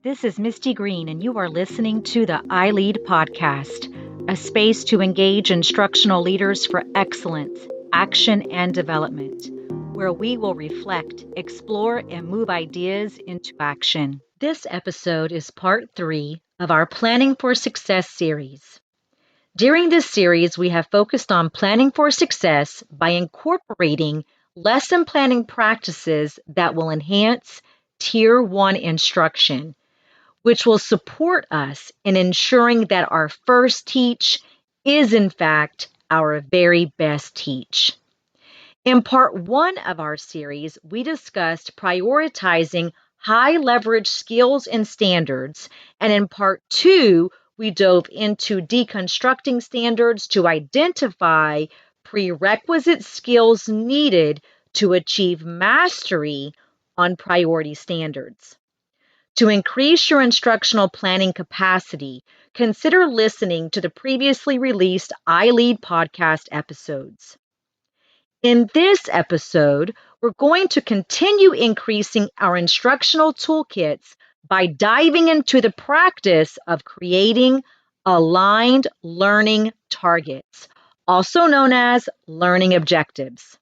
This is Misty Green, and you are listening to the iLEAD podcast, a space to engage instructional leaders for excellence, action, and development, where we will reflect, explore, and move ideas into action. This episode is part 3 of our Planning for Success series. During this series, we have focused on planning for success by incorporating lesson planning practices that will enhance Tier 1 instruction, which will support us in ensuring that our first teach is, in fact, our very best teach. In part 1 of our series, we discussed prioritizing high leverage skills and standards, and in part 2, we dove into deconstructing standards to identify prerequisite skills needed to achieve mastery on priority standards. To increase your instructional planning capacity, consider listening to the previously released iLEAD podcast episodes. In this episode, we're going to continue increasing our instructional toolkits by diving into the practice of creating aligned learning targets, also known as learning objectives.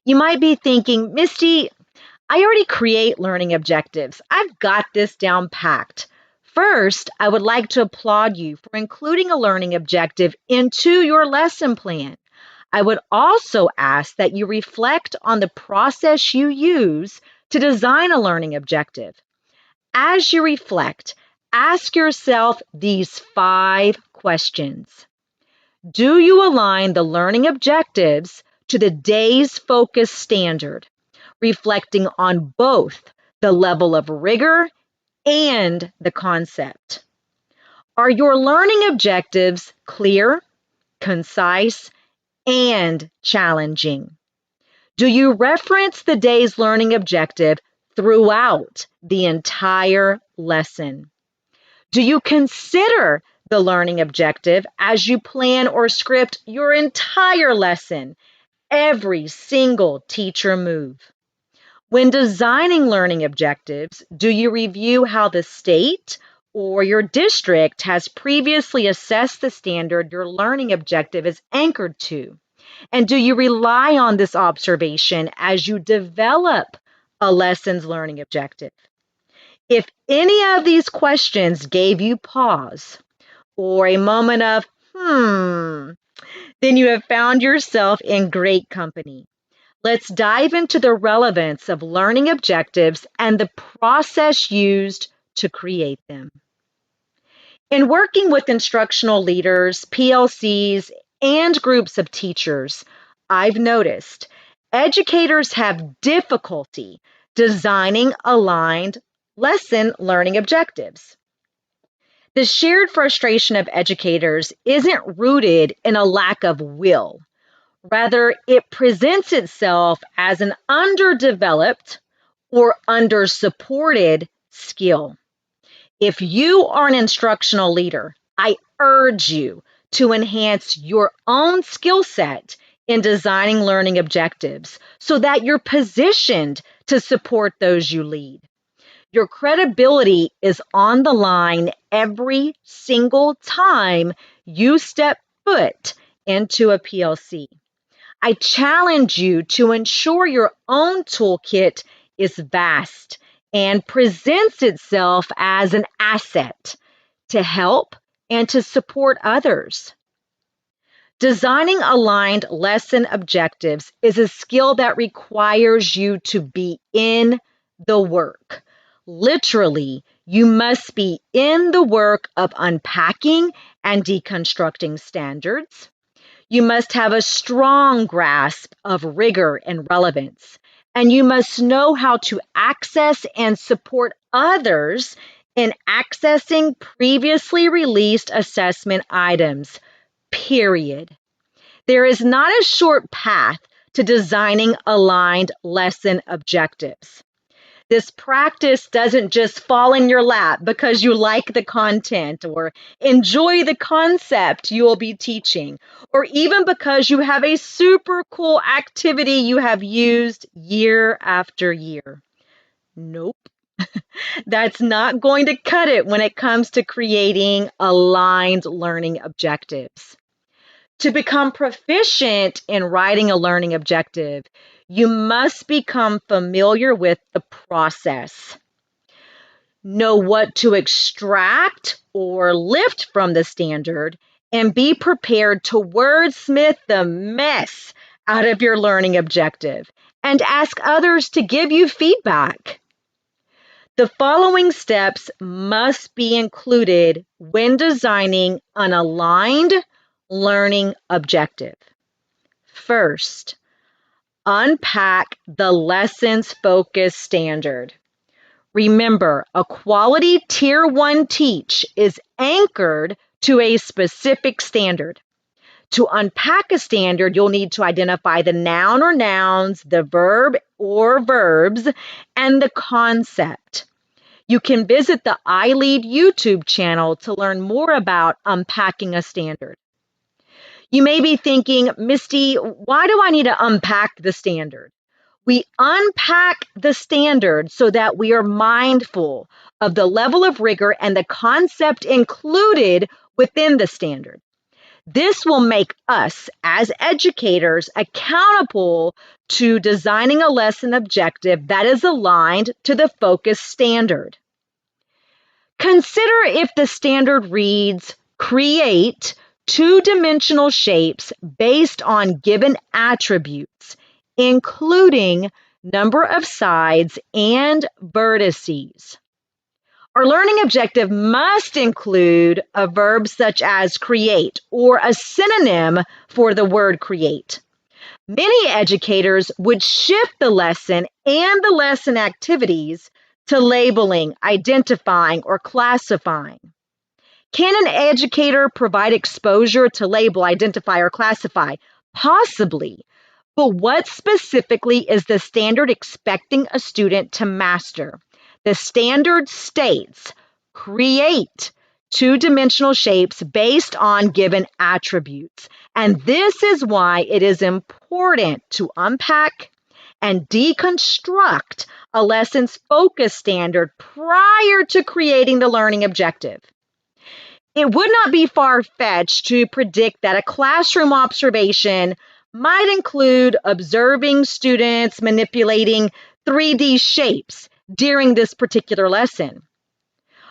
You might be thinking, Misty, I already create learning objectives. I've got this down packed. First, I would like to applaud you for including a learning objective into your lesson plan. I would also ask that you reflect on the process you use to design a learning objective. As you reflect, ask yourself these 5 questions. Do you align the learning objectives to the day's focus standard, reflecting on both the level of rigor and the concept? Are your learning objectives clear, concise, and challenging? Do you reference the day's learning objective throughout the entire lesson? Do you consider the learning objective as you plan or script your entire lesson, every single teacher move? When designing learning objectives, do you review how the state or your district has previously assessed the standard your learning objective is anchored to? And do you rely on this observation as you develop a lesson's learning objective? If any of these questions gave you pause or a moment of, then you have found yourself in great company. Let's dive into the relevance of learning objectives and the process used to create them. In working with instructional leaders, PLCs, and groups of teachers, I've noticed educators have difficulty designing aligned lesson learning objectives. The shared frustration of educators isn't rooted in a lack of will. Rather, it presents itself as an underdeveloped or undersupported skill. If you are an instructional leader, I urge you to enhance your own skill set in designing learning objectives so that you're positioned to support those you lead. Your credibility is on the line every single time you step foot into a PLC. I challenge you to ensure your own toolkit is vast and presents itself as an asset to help and to support others. Designing aligned lesson objectives is a skill that requires you to be in the work. Literally, you must be in the work of unpacking and deconstructing standards. You must have a strong grasp of rigor and relevance, and you must know how to access and support others in accessing previously released assessment items, period. There is not a short path to designing aligned lesson objectives. This practice doesn't just fall in your lap because you like the content or enjoy the concept you will be teaching, or even because you have a super cool activity you have used year after year. Nope. That's not going to cut it when it comes to creating aligned learning objectives. To become proficient in writing a learning objective, you must become familiar with the process. Know what to extract or lift from the standard, and be prepared to wordsmith the mess out of your learning objective and ask others to give you feedback. The following steps must be included when designing an aligned learning objective. First, unpack the lessons focus standard. Remember, a quality Tier 1 teach is anchored to a specific standard. To unpack a standard, you'll need to identify the noun or nouns, the verb or verbs, and the concept. You can visit the iLEAD YouTube channel to learn more about unpacking a standard. You may be thinking, Misty, why do I need to unpack the standard? We unpack the standard so that we are mindful of the level of rigor and the concept included within the standard. This will make us, as educators, accountable to designing a lesson objective that is aligned to the focus standard. Consider if the standard reads, create two-dimensional shapes based on given attributes, including number of sides and vertices. Our learning objective must include a verb such as create or a synonym for the word create. Many educators would shift the lesson and the lesson activities to labeling, identifying, or classifying. Can an educator provide exposure to label, identify, or classify? Possibly. But what specifically is the standard expecting a student to master? The standard states, create two-dimensional shapes based on given attributes. And this is why it is important to unpack and deconstruct a lesson's focus standard prior to creating the learning objective. It would not be far-fetched to predict that a classroom observation might include observing students manipulating 3D shapes during this particular lesson.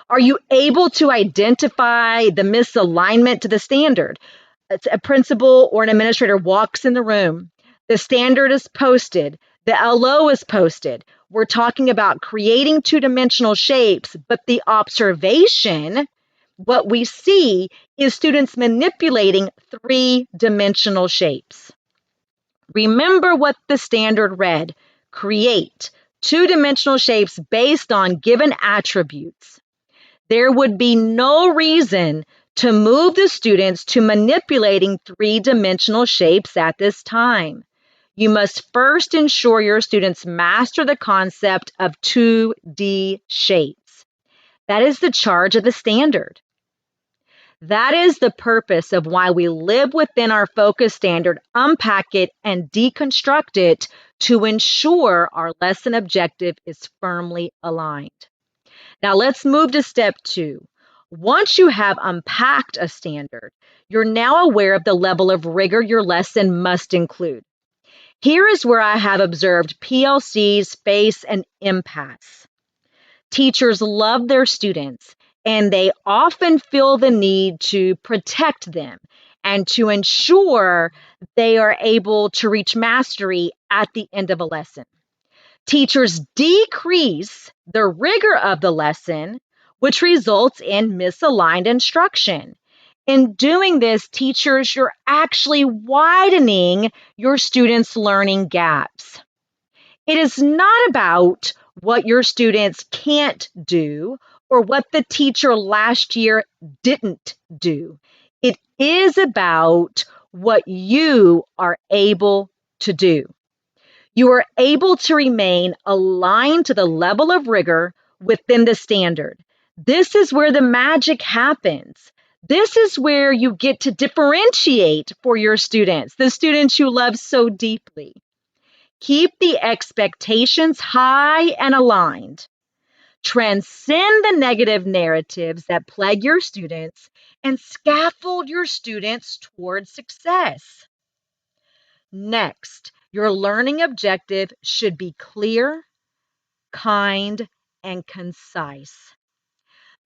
Are you able to identify the misalignment to the standard? A principal or an administrator walks in the room. The standard is posted. The LO is posted. We're talking about creating two-dimensional shapes, but the observation, what we see is students manipulating three-dimensional shapes. Remember what the standard read, create two-dimensional shapes based on given attributes. There would be no reason to move the students to manipulating three-dimensional shapes at this time. You must first ensure your students master the concept of 2D shapes. That is the charge of the standard. That is the purpose of why we live within our focus standard, unpack it, and deconstruct it to ensure our lesson objective is firmly aligned. Now let's move to step 2. Once you have unpacked a standard, you're now aware of the level of rigor your lesson must include. Here is where I have observed PLCs face an impasse. Teachers love their students, and they often feel the need to protect them and to ensure they are able to reach mastery at the end of a lesson. Teachers decrease the rigor of the lesson, which results in misaligned instruction. In doing this, teachers, you're actually widening your students' learning gaps. It is not about what your students can't do or what the teacher last year didn't do. It is about what you are able to do. You are able to remain aligned to the level of rigor within the standard. This is where the magic happens. This is where you get to differentiate for your students, the students you love so deeply. Keep the expectations high and aligned. Transcend the negative narratives that plague your students and scaffold your students toward success. Next, your learning objective should be clear, kind, and concise.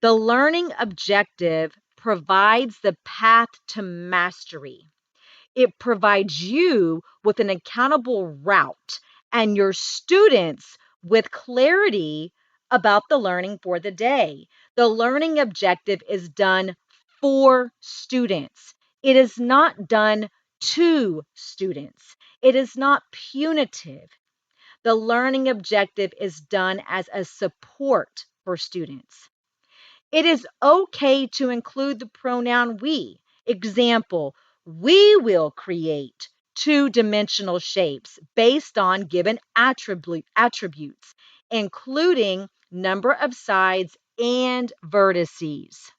The learning objective provides the path to mastery. It provides you with an accountable route and your students with clarity about the learning for the day. The learning objective is done for students. It is not done to students. It is not punitive. The learning objective is done as a support for students. It is okay to include the pronoun we. Example, we will create two-dimensional shapes based on given attributes, including number of sides and vertices.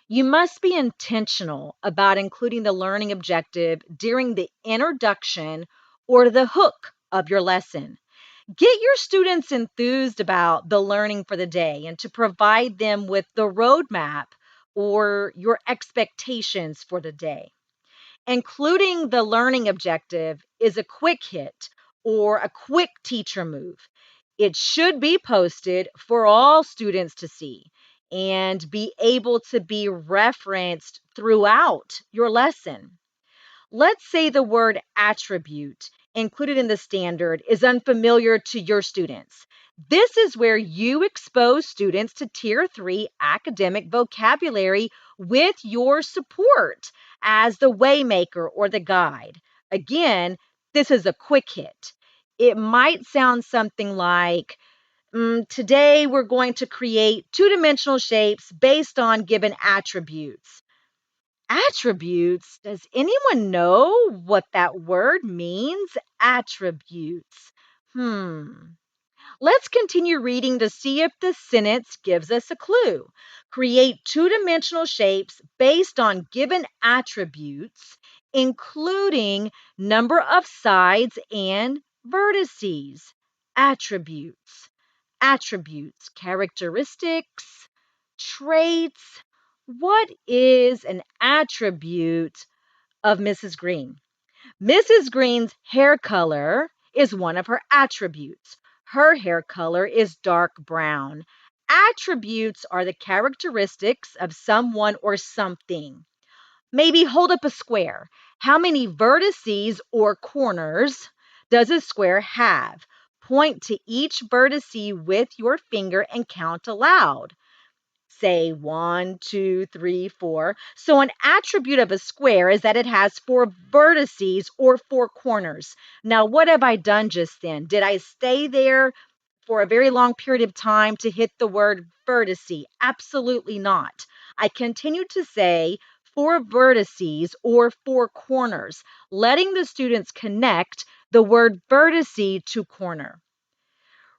You must be intentional about including the learning objective during the introduction or the hook of your lesson. Get your students enthused about the learning for the day and to provide them with the roadmap or your expectations for the day. Including the learning objective is a quick hit or a quick teacher move. It should be posted for all students to see and be able to be referenced throughout your lesson. Let's say the word attribute included in the standard is unfamiliar to your students. This is where you expose students to Tier 3 academic vocabulary with your support as the waymaker or the guide. Again, this is a quick hit. It might sound something like, today we're going to create two-dimensional shapes based on given attributes. Attributes. Does anyone know what that word means? Attributes. Let's continue reading to see if the sentence gives us a clue. Create two-dimensional shapes based on given attributes, including number of sides and vertices. Attributes. Attributes. Characteristics. Traits. What is an attribute of Mrs. Green? Mrs. Green's hair color is one of her attributes. Her hair color is dark brown. Attributes are the characteristics of someone or something. Maybe hold up a square. How many vertices or corners does a square have? Point to each vertice with your finger and count aloud. Say 1, 2, 3, 4. So an attribute of a square is that it has four vertices or four corners. Now, what have I done just then? Did I stay there for a very long period of time to hit the word vertice? Absolutely not. I continue to say four vertices or four corners, letting the students connect the word vertice to corner.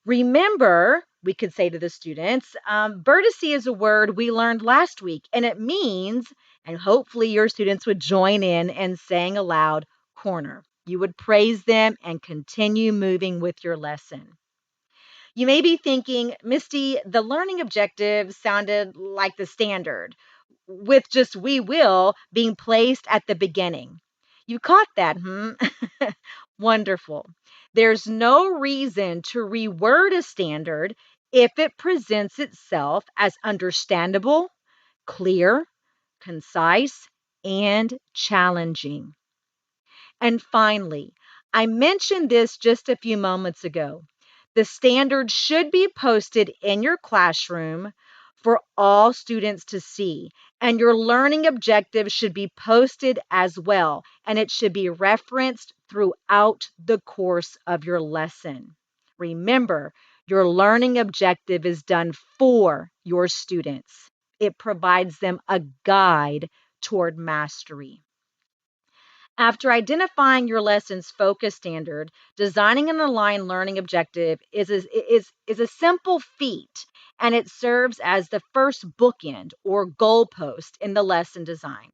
Remember, we could say to the students, vertice is a word we learned last week, and it means, and hopefully your students would join in saying aloud, corner. You would praise them and continue moving with your lesson. You may be thinking, Misty, the learning objective sounded like the standard, with just we will being placed at the beginning. You caught that, Wonderful. There's no reason to reword a standard if it presents itself as understandable, clear, concise, and challenging. And finally, I mentioned this just a few moments ago. The standard should be posted in your classroom for all students to see, and your learning objectives should be posted as well, and it should be referenced throughout the course of your lesson. Remember, your learning objective is done for your students. It provides them a guide toward mastery. After identifying your lesson's focus standard, designing an aligned learning objective is a simple feat, and it serves as the first bookend or goalpost in the lesson design.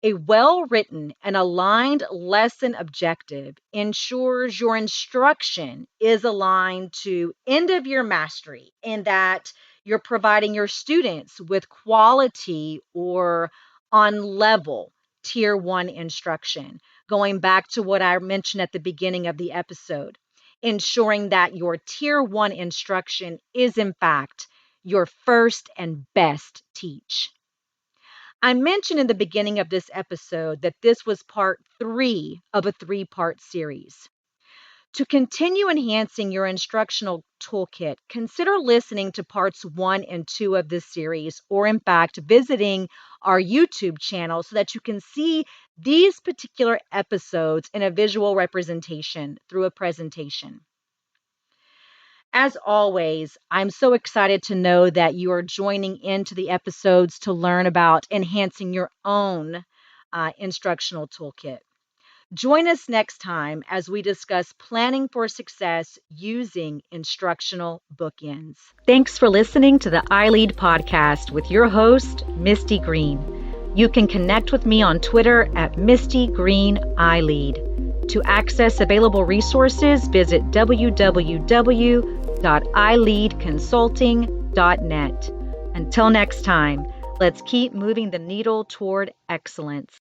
A well-written and aligned lesson objective ensures your instruction is aligned to end-of-year mastery and that you're providing your students with quality or on level tier 1 instruction. Going back to what I mentioned at the beginning of the episode, ensuring that your tier 1 instruction is in fact your first and best teach. I mentioned in the beginning of this episode that this was part 3 of a 3-part series. To continue enhancing your instructional toolkit, consider listening to parts 1 and 2 of this series, or in fact, visiting our YouTube channel so that you can see these particular episodes in a visual representation through a presentation. As always, I'm so excited to know that you are joining into the episodes to learn about enhancing your own instructional toolkit. Join us next time as we discuss planning for success using instructional bookends. Thanks for listening to the iLEAD podcast with your host, Misty Green. You can connect with me on Twitter at Misty Green iLEAD. To access available resources, visit www.ileadconsulting.net. Until next time, let's keep moving the needle toward excellence.